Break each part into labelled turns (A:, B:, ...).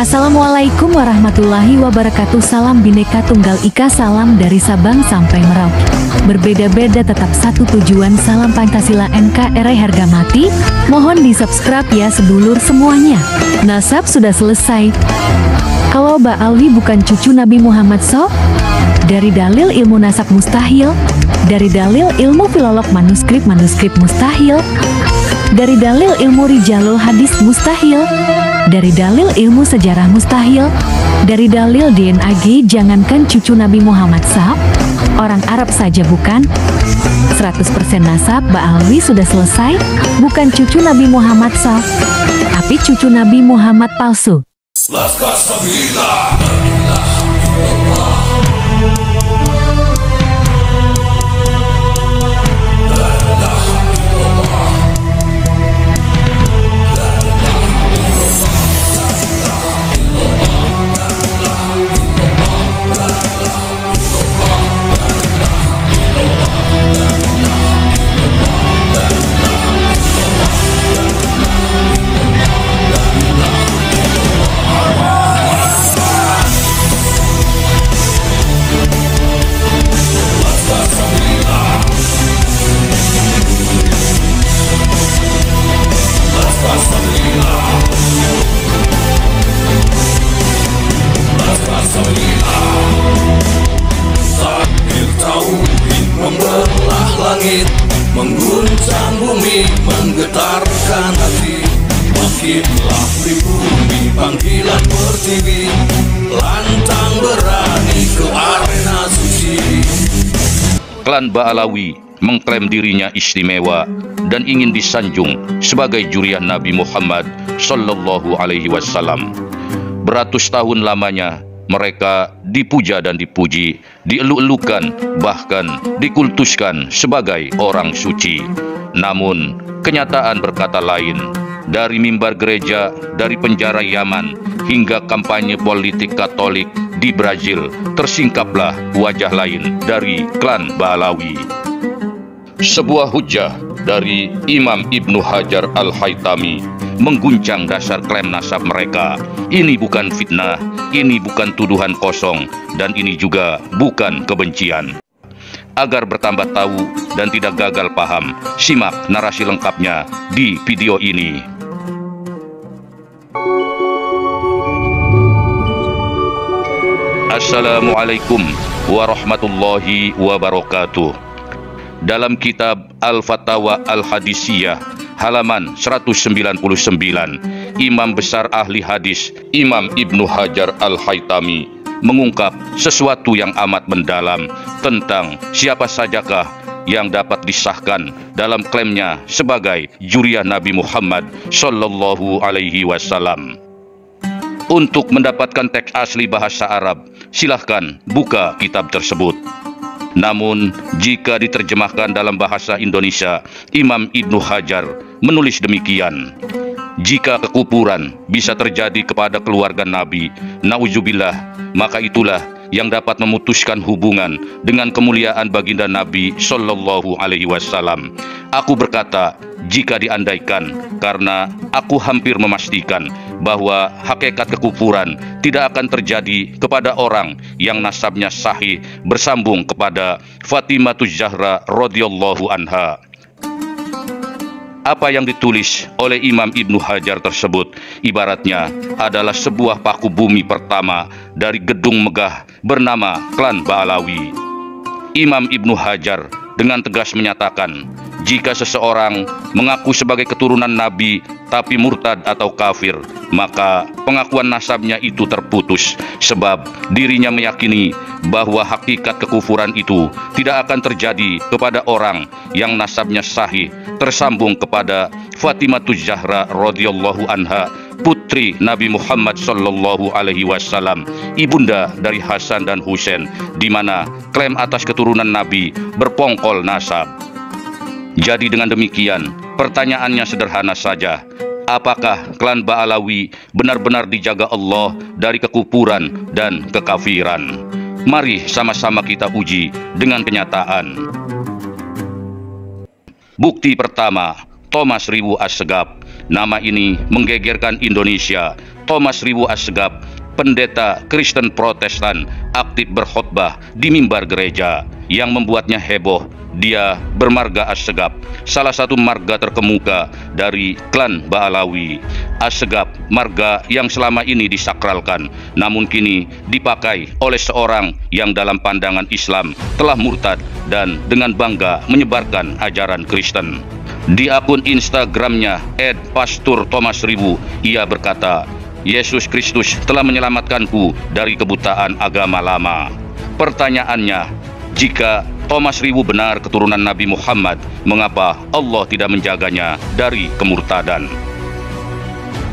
A: Assalamualaikum warahmatullahi wabarakatuh. Salam Bhinneka Tunggal Ika, salam dari Sabang sampai Merauke. Berbeda-beda tetap satu tujuan, salam Pancasila NKRI harga mati. Mohon di subscribe ya sedulur semuanya. Nasab sudah selesai. Kalau Mbak Alwi bukan cucu Nabi Muhammad SAW? Dari dalil ilmu nasab mustahil. Dari dalil ilmu filolog manuskrip mustahil. Dari dalil ilmu rijalul hadis mustahil. Dari dalil ilmu sejarah mustahil. Dari dalil DNA, jangankan cucu Nabi Muhammad SAW, orang Arab saja bukan. 100% nasab Mbak Alwi sudah selesai. Bukan cucu Nabi Muhammad SAW, tapi cucu Nabi Muhammad palsu.
B: Laskar Sabila. Membelah langit, mengguncang bumi, menggetarkan hati. Makinlah pribumi, panggilan pertiwi, lantang berani ke arena suci.
C: Klan Ba'alawi mengklaim dirinya istimewa dan ingin disanjung sebagai juriah Nabi Muhammad Sallallahu Alaihi Wasallam. Beratus tahun lamanya mereka dipuja dan dipuji, dielu-elukan, bahkan dikultuskan sebagai orang suci. Namun, kenyataan berkata lain. Dari mimbar gereja, dari penjara Yaman, hingga kampanye politik Katolik di Brazil, tersingkaplah wajah lain dari klan Ba'alawi. Sebuah hujah dari Imam Ibnu Hajar Al-Haytami mengguncang dasar klaim nasab mereka. Ini bukan fitnah, ini bukan tuduhan kosong, dan ini juga bukan kebencian. Agar bertambah tahu dan tidak gagal paham, simak narasi lengkapnya di video ini. Assalamualaikum warahmatullahi wabarakatuh. Dalam kitab Al-Fatawa Al-Hadisiyah halaman 199, Imam besar ahli hadis Imam Ibnu Hajar Al-Haytami mengungkap sesuatu yang amat mendalam tentang siapa sajakah yang dapat disahkan dalam klaimnya sebagai juriah Nabi Muhammad Sallallahu Alaihi Wasallam. Untuk mendapatkan teks asli bahasa Arab, silahkan buka kitab tersebut. Namun, jika diterjemahkan dalam bahasa Indonesia, Imam Ibnu Hajar menulis demikian. Jika kekufuran bisa terjadi kepada keluarga Nabi, nauzubillah, maka itulah yang dapat memutuskan hubungan dengan kemuliaan baginda Nabi Sallallahu Alaihi Wasallam. Aku berkata, jika diandaikan, karena aku hampir memastikan bahwa hakikat kekufuran tidak akan terjadi kepada orang yang nasabnya sahih bersambung kepada Fatimah Zahra radhiyallahu anha. Apa yang ditulis oleh Imam Ibnu Hajar tersebut ibaratnya adalah sebuah paku bumi pertama dari gedung megah bernama klan Ba'alawi. Imam Ibnu Hajar dengan tegas menyatakan, jika seseorang mengaku sebagai keturunan Nabi tapi murtad atau kafir, maka pengakuan nasabnya itu terputus, sebab dirinya meyakini bahwa hakikat kekufuran itu tidak akan terjadi kepada orang yang nasabnya sahih tersambung kepada Fatimah Zahra radhiyallahu anha, putri Nabi Muhammad Sallallahu Alaihi Wasallam, ibunda dari Hasan dan Husain, di mana klaim atas keturunan Nabi berpongkol nasab. Jadi dengan demikian, pertanyaannya sederhana saja. Apakah klan Ba'alawi benar-benar dijaga Allah dari kekufuran dan kekafiran? Mari sama-sama kita uji dengan kenyataan. Bukti pertama, Thomas Ribu Assegaf. Nama ini menggegerkan Indonesia Thomas Riwu Assegaf, pendeta Kristen Protestan, aktif berkhotbah di mimbar gereja. Yang membuatnya heboh, dia bermarga Assegaf, salah satu marga terkemuka dari klan Ba'alawi. Assegaf, marga yang selama ini disakralkan, namun kini dipakai oleh seorang yang dalam pandangan Islam telah murtad dan dengan bangga menyebarkan ajaran Kristen. Di akun Instagramnya @pastorthomasriwu, ia berkata, "Yesus Kristus telah menyelamatkanku dari kebutaan agama lama." Pertanyaannya, jika Thomas Riwu benar keturunan Nabi Muhammad, mengapa Allah tidak menjaganya dari kemurtadan?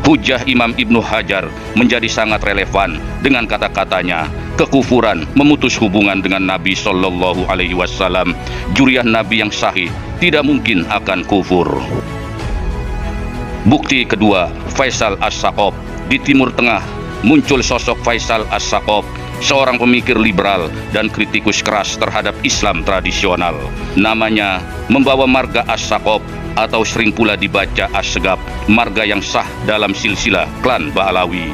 C: Hujah Imam Ibnu Hajar menjadi sangat relevan dengan kata-katanya, kekufuran memutus hubungan dengan Nabi Shallallahu Alaihi Wasallam. Juriah Nabi yang sahih tidak mungkin akan kufur. Bukti kedua, Faisal As-Saqaf. Di Timur Tengah muncul sosok Faisal As-Saqaf, seorang pemikir liberal dan kritikus keras terhadap Islam tradisional. Namanya membawa marga As-Saqaf atau sering pula dibaca Assegaf, marga yang sah dalam silsilah klan Ba'alawi.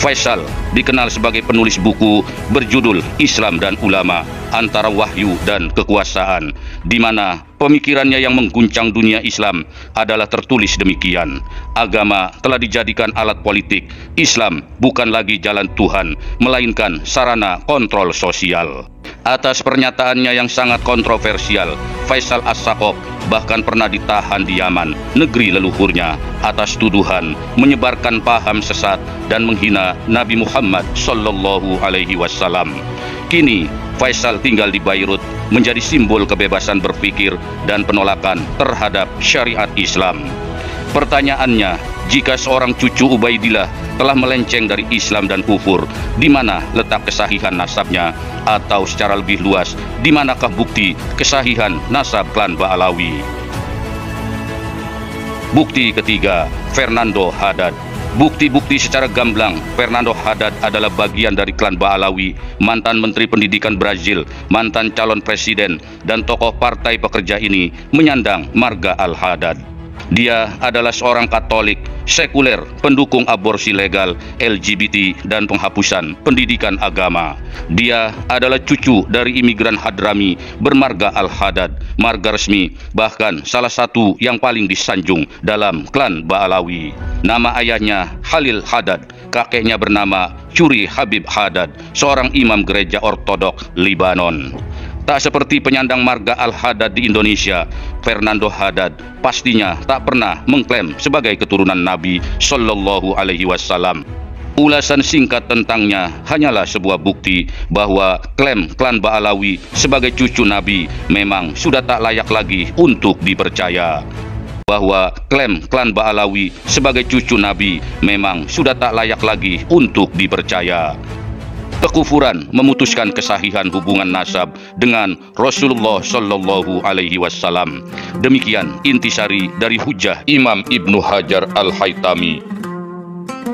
C: Faisal dikenal sebagai penulis buku berjudul Islam dan Ulama, Antara Wahyu dan Kekuasaan, di mana pemikirannya yang mengguncang dunia Islam adalah tertulis demikian: agama telah dijadikan alat politik, Islam bukan lagi jalan Tuhan, melainkan sarana kontrol sosial. Atas pernyataannya yang sangat kontroversial, Faisal As-Saqaf bahkan pernah ditahan di Yaman, negeri leluhurnya, atas tuduhan menyebarkan paham sesat dan menghina Nabi Muhammad Shallallahu Alaihi Wasallam. Kini Faisal tinggal di Beirut, menjadi simbol kebebasan berpikir dan penolakan terhadap syariat Islam. Pertanyaannya, jika seorang cucu Ubaidillah telah melenceng dari Islam dan kufur, di mana letak kesahihan nasabnya? Atau secara lebih luas, di manakah bukti kesahihan nasab klan Ba'alawi? Bukti ketiga, Fernando Haddad. Bukti-bukti secara gamblang, Fernando Haddad adalah bagian dari klan Ba'alawi, mantan Menteri Pendidikan Brazil, mantan calon presiden, dan tokoh partai pekerja ini menyandang marga Al-Haddad. Dia adalah seorang Katolik, sekuler, pendukung aborsi legal, LGBT, dan penghapusan pendidikan agama. Dia adalah cucu dari imigran Hadrami bermarga Al-Haddad, marga resmi, bahkan salah satu yang paling disanjung dalam klan Ba'alawi. Nama ayahnya Halil Haddad, kakeknya bernama Curi Habib Haddad, seorang imam gereja ortodok Libanon. Tak seperti penyandang marga Al-Haddad di Indonesia, Fernando Haddad pastinya tak pernah mengklaim sebagai keturunan Nabi Shallallahu Alaihi Wasallam. Ulasan singkat tentangnya hanyalah sebuah bukti bahwa klaim klan Ba'alawi sebagai cucu Nabi memang sudah tak layak lagi untuk dipercaya. Bahwa klaim klan Ba'alawi sebagai cucu Nabi memang sudah tak layak lagi untuk dipercaya. Kekufuran memutuskan kesahihan hubungan nasab dengan Rasulullah Shallallahu Alaihi Wasallam. Demikian intisari dari hujah Imam Ibnu Hajar Al-Haytami.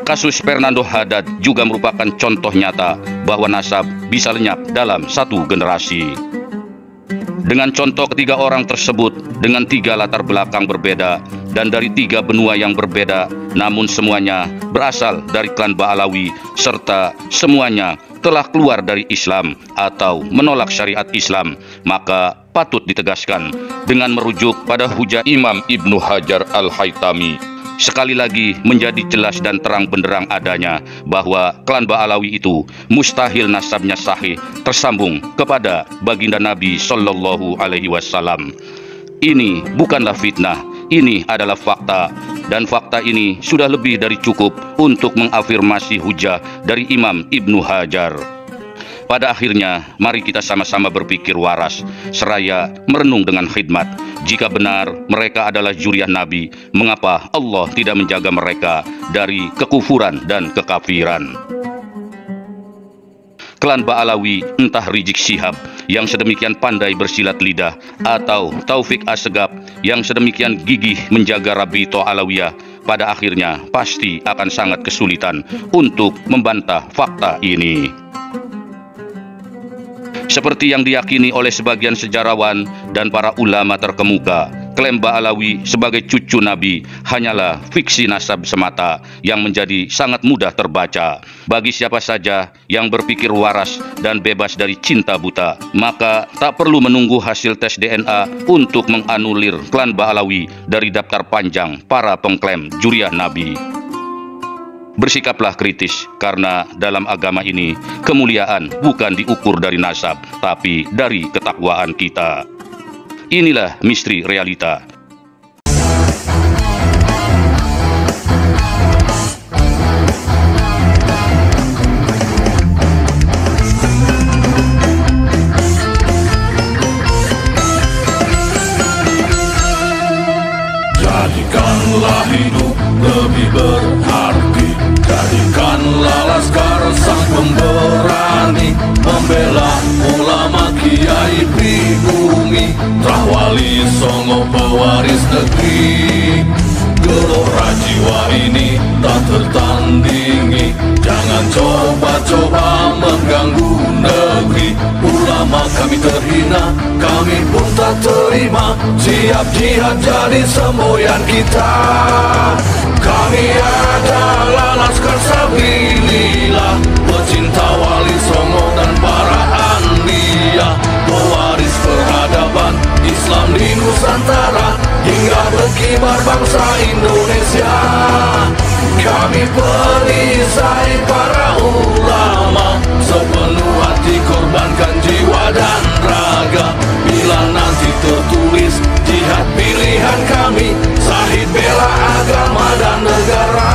C: Kasus Fernando Haddad juga merupakan contoh nyata bahwa nasab bisa lenyap dalam satu generasi. Dengan contoh ketiga orang tersebut dengan tiga latar belakang berbeda dan dari tiga benua yang berbeda, namun semuanya berasal dari klan Ba'alawi serta semuanya telah keluar dari Islam atau menolak syariat Islam, maka patut ditegaskan dengan merujuk pada hujah Imam Ibnu Hajar Al-Haytami. Sekali lagi menjadi jelas dan terang benderang adanya bahwa klan Ba'alawi itu mustahil nasabnya sahih tersambung kepada baginda Nabi Shallallahu Alaihi Wasallam. Ini bukanlah fitnah, ini adalah fakta, dan fakta ini sudah lebih dari cukup untuk mengafirmasi hujah dari Imam Ibnu Hajar. Pada akhirnya, mari kita sama-sama berpikir waras, seraya merenung dengan khidmat. Jika benar mereka adalah juriah Nabi, mengapa Allah tidak menjaga mereka dari kekufuran dan kekafiran? Klan Ba'alawi, entah Rizik Syihab yang sedemikian pandai bersilat lidah, atau Taufik Assegaf yang sedemikian gigih menjaga Rabito Alawiyah, pada akhirnya pasti akan sangat kesulitan untuk membantah fakta ini. Seperti yang diyakini oleh sebagian sejarawan dan para ulama terkemuka, klaim Ba'alawi sebagai cucu Nabi hanyalah fiksi nasab semata yang menjadi sangat mudah terbaca. Bagi siapa saja yang berpikir waras dan bebas dari cinta buta, maka tak perlu menunggu hasil tes DNA untuk menganulir klan Ba'alawi dari daftar panjang para pengklaim juriah Nabi. Bersikaplah kritis, karena dalam agama ini kemuliaan bukan diukur dari nasab, tapi dari ketakwaan kita. Inilah misteri realita.
B: Jadikanlah hidup lebih berarti, jadikanlah laskar sang pemberani, membela ulama kiai pribumi, Rahwali Songo pewaris negeri. Gelora jiwa ini tak tertandingi, jangan coba-coba mengganggu negeri. Ulama kami terhina, kami pun tak terima, siap jihad jadi semboyan kita. Kami adalah laskar sabilillah, pecinta Wali Songo dan para anbiya, pewaris peradaban Islam di Nusantara hingga berkibar bangsa Indonesia. Kami perisai para ulama, sepenuh hati korbankan jiwa dan raga. Bila nanti tertulis jihad pilihan kami, Syahid bela agama dan negara.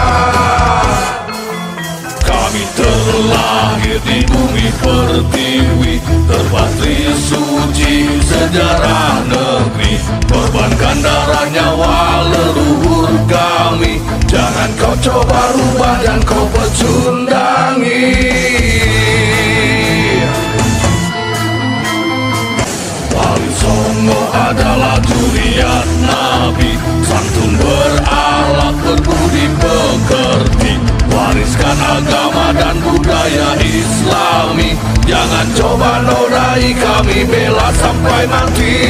B: Kami terlahir di bumi pertiwi, terpatri suci sejarah negeri, korbankan darah nyawa leluhur kami. Jangan kau coba rubah dan kau pecundangi. Wali Songo adalah juriat Nabi, santun berakhlak berbudi pekerti, wariskan agama dan budaya Islami. Jangan coba nodai kami, bela sampai mati.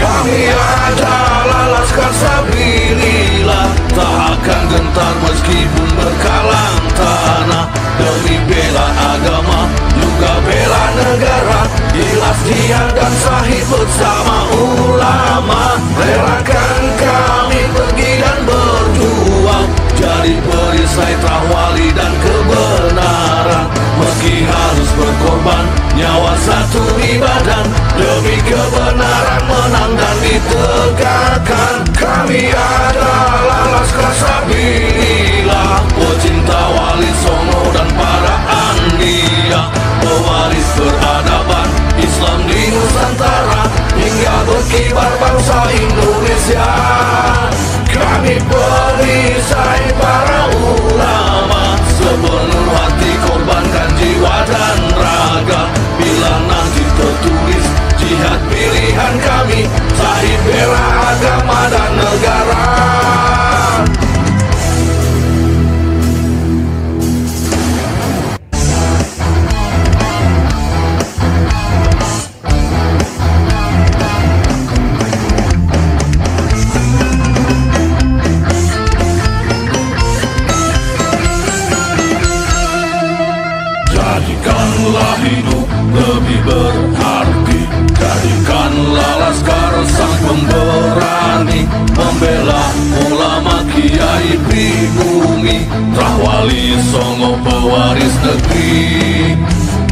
B: Kami adalah laskar sabilillah, tak akan gentar meskipun berkalang tanah, demi bela agama juga bela negara. Ikhlas jihad dan Syahid bersama ulama, relakan kami pergi dan berjuang, jadi perisai Rahwali dan kebenaran. Meski harus berkorban nyawa satu di badan, demi kebenaran menang dan ditegakkan. Kami adalah laskar sabilillah, pecinta Wali Songo dan para anbiya, pewaris peradaban Islam di Nusantara hingga berkibar bangsa Indonesia. Kami perisai para ulama, sepenuh hati korbankan jiwa dan raga. Bila nanti tertulis jihad pilihan kami, Syahid bela agama dan negara. Jadikanlah hidup lebih berarti, jadikanlah laskar sang pemberani, membela ulama kiai pribumi, Rahwali Songo pewaris negeri.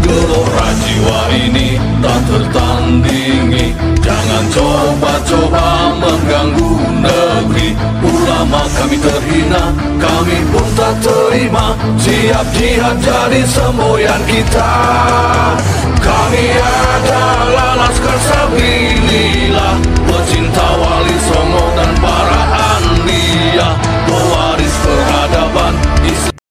B: Gelora jiwa ini tak tertandingi, jangan coba-coba mengganggu negeri. Ulama kami terhina, kami pun tak terima, siap jihad jadi semboyan kita. Kami adalah laskar sabilillah,